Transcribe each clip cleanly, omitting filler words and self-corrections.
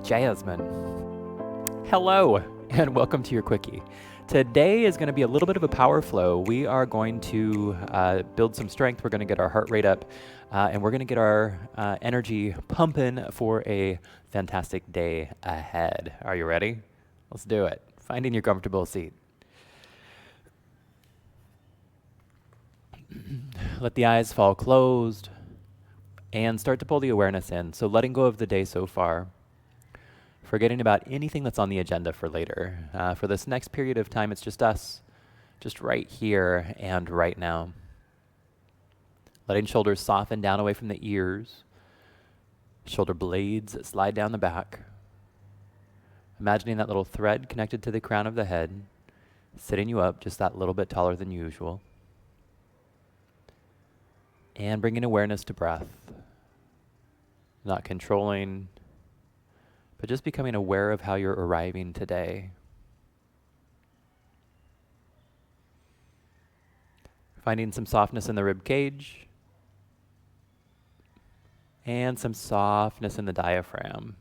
Jasmine. Hello, and welcome to your Quickie. Today is going to be a little bit of a power flow. We are going to build some strength. We're going to get our heart rate up, and we're going to get our energy pumping for a fantastic day ahead. Are you ready? Let's do it. Finding your comfortable seat. Let the eyes fall closed and start to pull the awareness in. So letting go of the day so far. Forgetting about anything that's on the agenda for later. For this next period of time, it's just us, just right here and right now. Letting shoulders soften down away from the ears. Shoulder blades slide down the back. Imagining that little thread connected to the crown of the head, sitting you up just that little bit taller than usual. And bringing awareness to breath. Not controlling, but just becoming aware of how you're arriving today. Finding some softness in the rib cage and some softness in the diaphragm.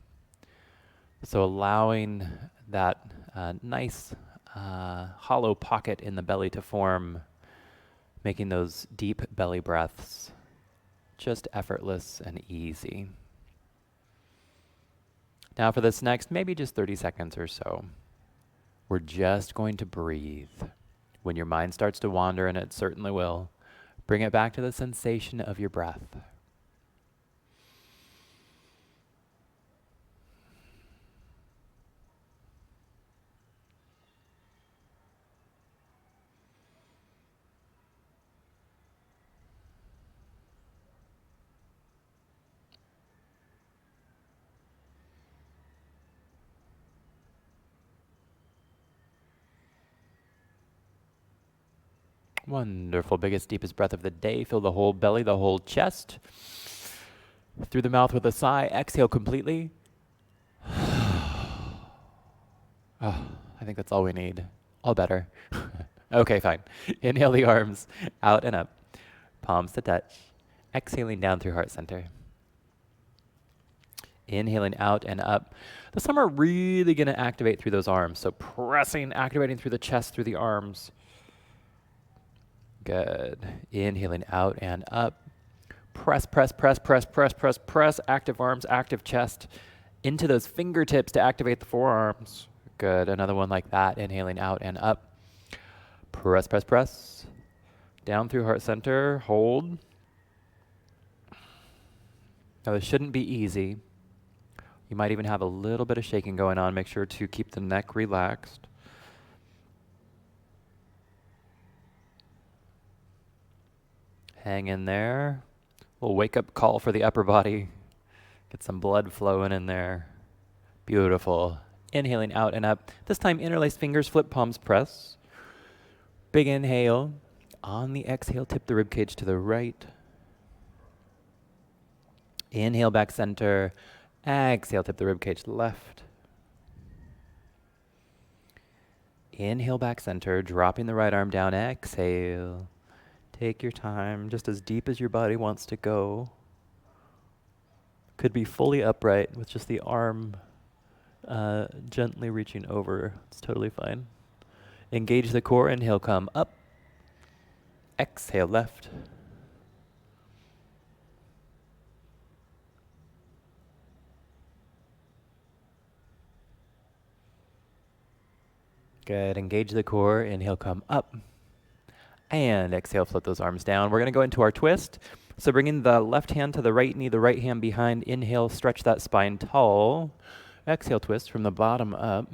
So allowing that nice hollow pocket in the belly to form, making those deep belly breaths just effortless and easy. Now for this next, maybe just 30 seconds or so, we're just going to breathe. When your mind starts to wander, and it certainly will, bring it back to the sensation of your breath. Wonderful. Biggest, deepest breath of the day. Fill the whole belly, the whole chest. Through the mouth with a sigh. Exhale completely. Oh, I think that's all we need. All better. Okay, fine. Inhale the arms out and up. Palms to touch. Exhaling down through heart center. Inhaling out and up. This time we're really going to activate through those arms. So pressing, activating through the chest, through the arms. Good. Inhaling out and up. Press, press, press, press, press, press, press. Active arms, active chest. Into those fingertips to activate the forearms. Good. Another one like that. Inhaling out and up. Press, press, press. Down through heart center. Hold. Now this shouldn't be easy. You might even have a little bit of shaking going on. Make sure to keep the neck relaxed. Hang in there. Little wake-up call for the upper body. Get some blood flowing in there. Beautiful. Inhaling out and up. This time, interlaced fingers, flip palms, press. Big inhale. On the exhale, tip the ribcage to the right. Inhale, back center. Exhale, tip the ribcage to the left. Inhale, back center. Dropping the right arm down. Exhale. Take your time, just as deep as your body wants to go. Could be fully upright with just the arm gently reaching over. It's totally fine. Engage the core. Inhale, come up. Exhale, left. Good. Engage the core. Inhale, come up. And exhale, float those arms down. We're going to go into our twist. So bringing the left hand to the right knee, the right hand behind. Inhale, stretch that spine tall. Exhale, twist from the bottom up.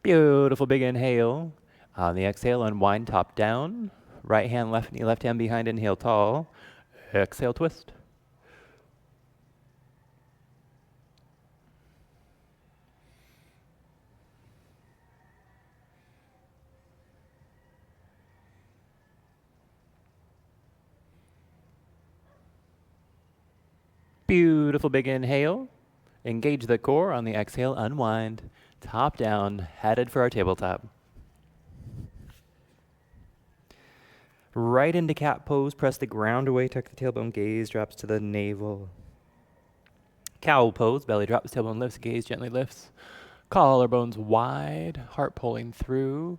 Beautiful, big inhale. On the exhale, unwind, top down. Right hand, left knee, left hand behind. Inhale, tall. Exhale, twist. Beautiful, big inhale. Engage the core. On the exhale, unwind. Top down, headed for our tabletop. Right into cat pose, press the ground away, tuck the tailbone, gaze drops to the navel. Cowl pose, belly drops, tailbone lifts, gaze gently lifts. Collarbones wide, heart pulling through.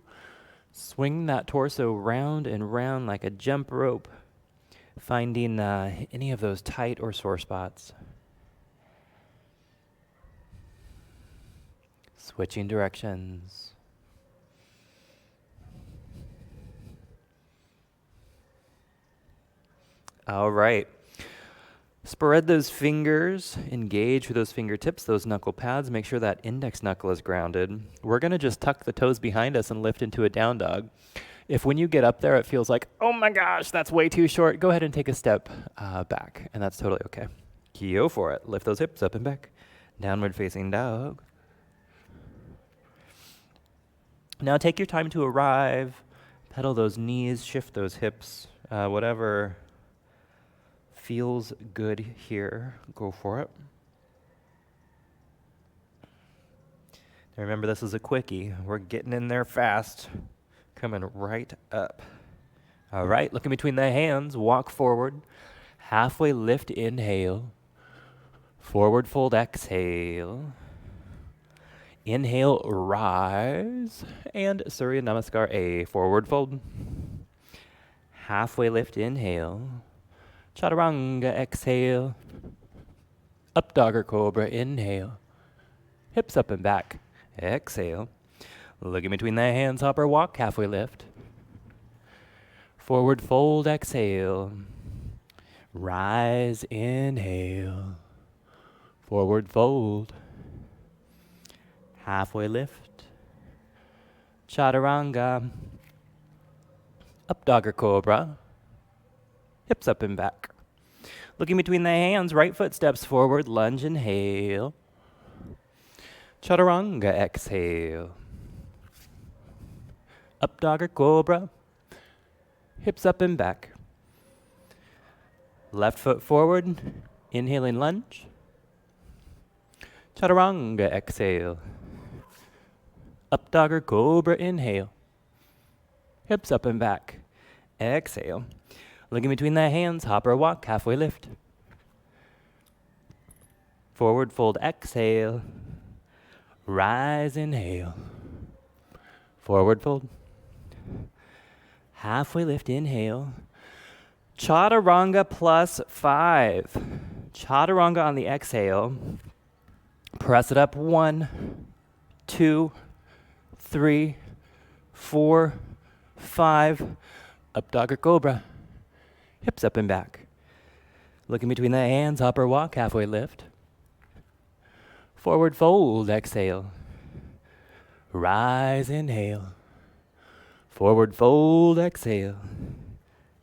Swing that torso round and round like a jump rope, finding any of those tight or sore spots. Switching directions. All right. Spread those fingers, engage with those fingertips, those knuckle pads. Make sure that index knuckle is grounded. We're going to just tuck the toes behind us and lift into a down dog. If when you get up there it feels like, oh my gosh, that's way too short, go ahead and take a step back, and that's totally okay. Go for it. Lift those hips up and back. Downward facing dog. Now take your time to arrive. Pedal those knees, shift those hips, whatever feels good here, go for it. Now remember, this is a quickie. We're getting in there fast, coming right up. All right, looking between the hands, walk forward. Halfway lift, inhale. Forward fold, exhale. Inhale, rise. And Surya Namaskar, a forward fold. Halfway lift, inhale. Chaturanga, exhale. Up dog or cobra, inhale. Hips up and back, exhale. Looking between the hands, hopper walk, halfway lift. Forward fold, exhale. Rise, inhale. Forward fold. Halfway lift. Chaturanga. Up dog or cobra. Hips up and back. Looking between the hands, right foot steps forward, lunge, inhale. Chaturanga, exhale. Up dog or cobra. Hips up and back. Left foot forward, inhaling lunge. Chaturanga, exhale. Up dog or cobra, inhale. Hips up and back. Exhale. Looking between the hands, hopper walk, halfway lift. Forward fold, exhale. Rise, inhale. Forward fold. Halfway lift, inhale. Chaturanga plus 5. Chaturanga on the exhale. Press it up, 1, 2, 3, 4, 5. Up dog or cobra. Hips up and back. Looking between the hands, hopper walk, halfway lift. Forward fold, exhale. Rise, inhale. Forward fold, exhale.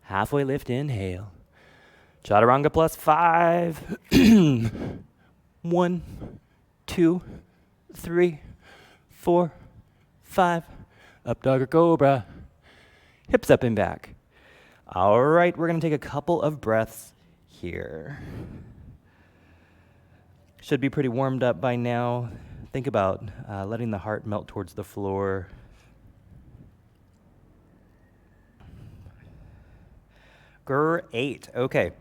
Halfway lift, inhale. Chaturanga plus 5. 1, 2, 3, 4, 5. Up dog or cobra. Hips up and back. All right, we're going to take a couple of breaths here. Should be pretty warmed up by now. Think about letting the heart melt towards the floor. Great. Okay.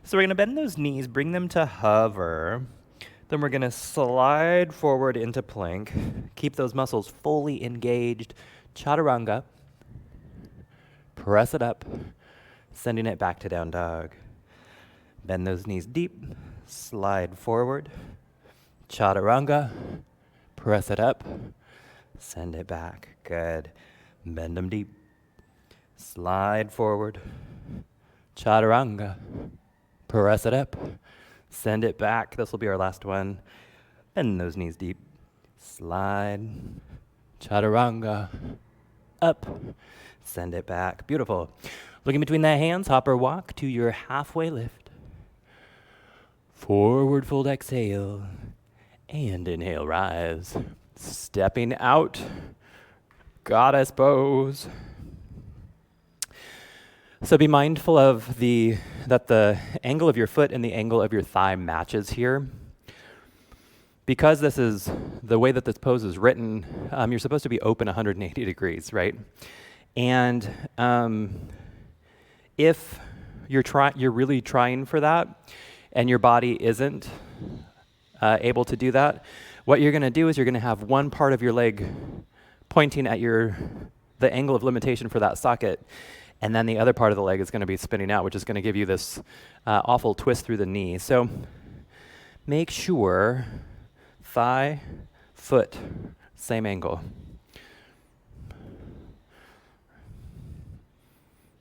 So we're going to bend those knees, bring them to hover. Then we're going to slide forward into plank. Keep those muscles fully engaged. Chaturanga. Press it up. Sending it back to down dog. Bend those knees deep. Slide forward. Chaturanga. Press it up. Send it back. Good. Bend them deep. Slide forward. Chaturanga. Press it up. Send it back. This will be our last one. Bend those knees deep. Slide. Chaturanga. Up. Send it back. Beautiful. Looking between the hands, hopper walk to your halfway lift. Forward fold, exhale. And inhale, rise. Stepping out. Goddess pose. So be mindful of that the angle of your foot and the angle of your thigh matches here. Because this is the way that this pose is written, you're supposed to be open 180 degrees, right? And if you're really trying for that, and your body isn't able to do that, what you're going to do is you're going to have one part of your leg pointing at the angle of limitation for that socket, and then the other part of the leg is going to be spinning out, which is going to give you this awful twist through the knee. So make sure thigh, foot, same angle.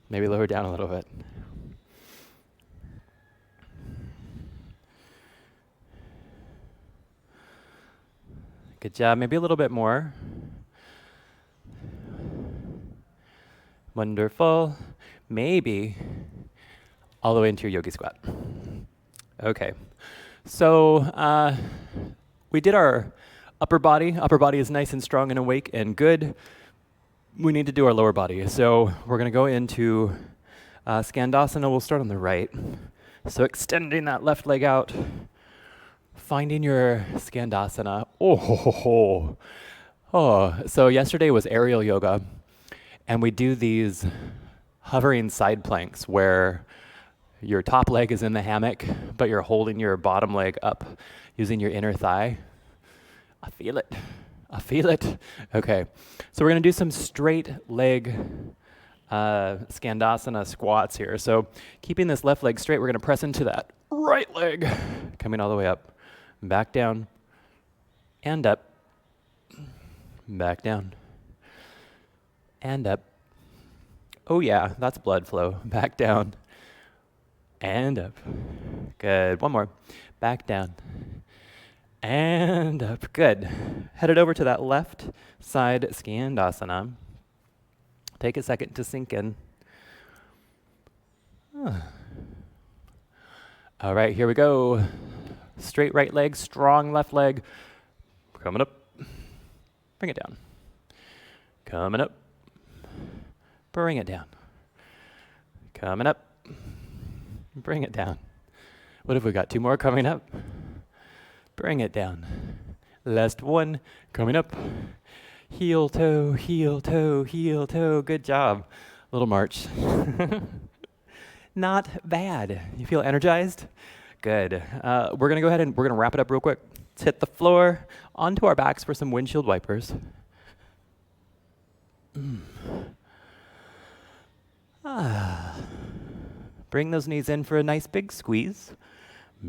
Maybe lower down a little bit. Good job. Maybe a little bit more. Wonderful. Maybe all the way into your yogi squat. Okay. So we did our upper body. Upper body is nice and strong and awake and good. We need to do our lower body. So we're going to go into skandasana. We'll start on the right. So extending that left leg out. Finding your skandasana. So yesterday was aerial yoga, and we do these hovering side planks where your top leg is in the hammock, but you're holding your bottom leg up using your inner thigh. I feel it. I feel it. Okay, so we're gonna do some straight leg skandasana squats here. So keeping this left leg straight, we're gonna press into that right leg, coming all the way up. Back down, and up, back down, and up. Oh yeah, that's blood flow. Back down, and up. Good, one more. Back down, and up. Good. Headed over to that left side skandasana. Take a second to sink in. All right, here we go. Straight right leg, strong left leg. Coming up. Bring it down. Coming up. Bring it down. Coming up. Bring it down. What have we got? Two more coming up. Bring it down. Last one. Coming up. Heel, toe, heel, toe, heel, toe. Good job. Little march. Not bad. You feel energized? Good. We're going to go ahead and we're going to wrap it up real quick. Let's hit the floor, onto our backs for some windshield wipers. Bring those knees in for a nice big squeeze.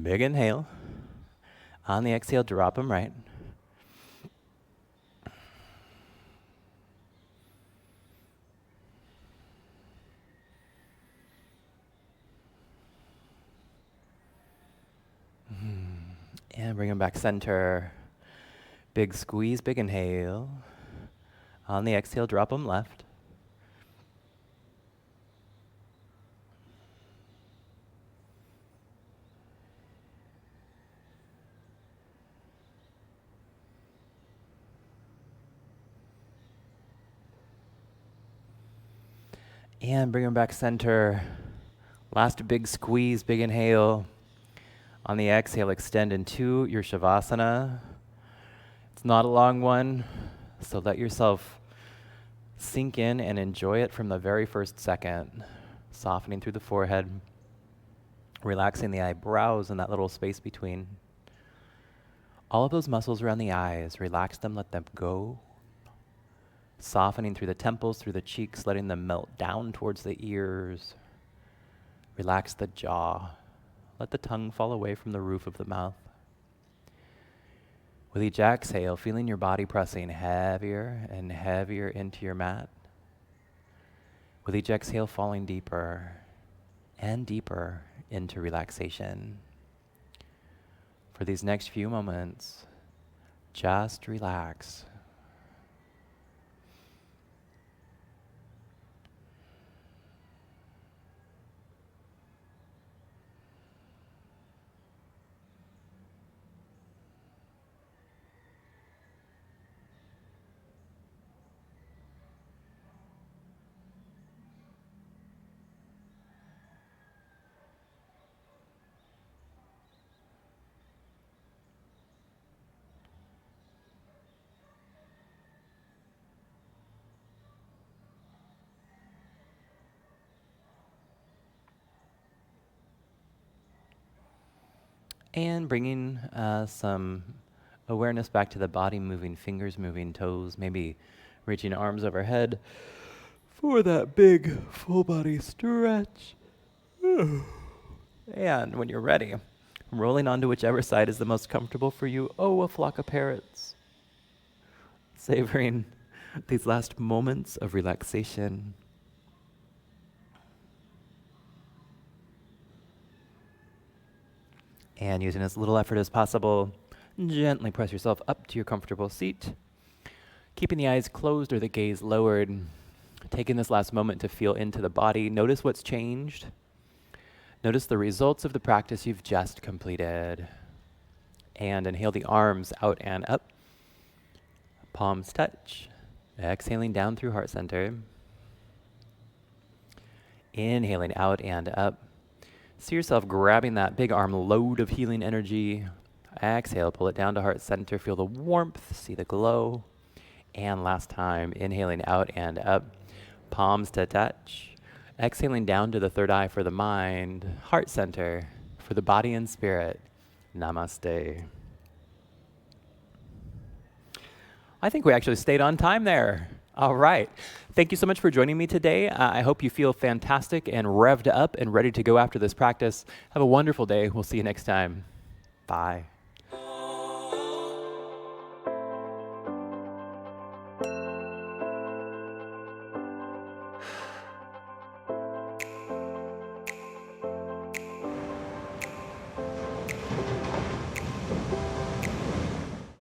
Big inhale. On the exhale, drop them right. And bring them back center. Big squeeze, big inhale. On the exhale, drop them left. And bring them back center. Last big squeeze, big inhale. On the exhale, extend into your shavasana. It's not a long one, so let yourself sink in and enjoy it from the very first second. Softening through the forehead, relaxing the eyebrows and that little space between. All of those muscles around the eyes, relax them, let them go. Softening through the temples, through the cheeks, letting them melt down towards the ears. Relax the jaw. Let the tongue fall away from the roof of the mouth. With each exhale, feeling your body pressing heavier and heavier into your mat. With each exhale, falling deeper and deeper into relaxation. For these next few moments, just relax. And bringing some awareness back to the body, moving fingers, moving toes, maybe reaching arms overhead for that big full body stretch. And when you're ready, rolling onto whichever side is the most comfortable for you. Oh, a flock of parrots. Savoring these last moments of relaxation. And using as little effort as possible, gently press yourself up to your comfortable seat. Keeping the eyes closed or the gaze lowered. Taking this last moment to feel into the body. Notice what's changed. Notice the results of the practice you've just completed. And inhale the arms out and up. Palms touch. Exhaling down through heart center. Inhaling out and up. See yourself grabbing that big arm load of healing energy. Exhale, pull it down to heart center. Feel the warmth, see the glow. And last time, inhaling out and up. Palms to touch. Exhaling down to the third eye for the mind. Heart center for the body and spirit. Namaste. I think we actually stayed on time there. All right. Thank you so much for joining me today. I hope you feel fantastic and revved up and ready to go after this practice. Have a wonderful day. We'll see you next time. Bye.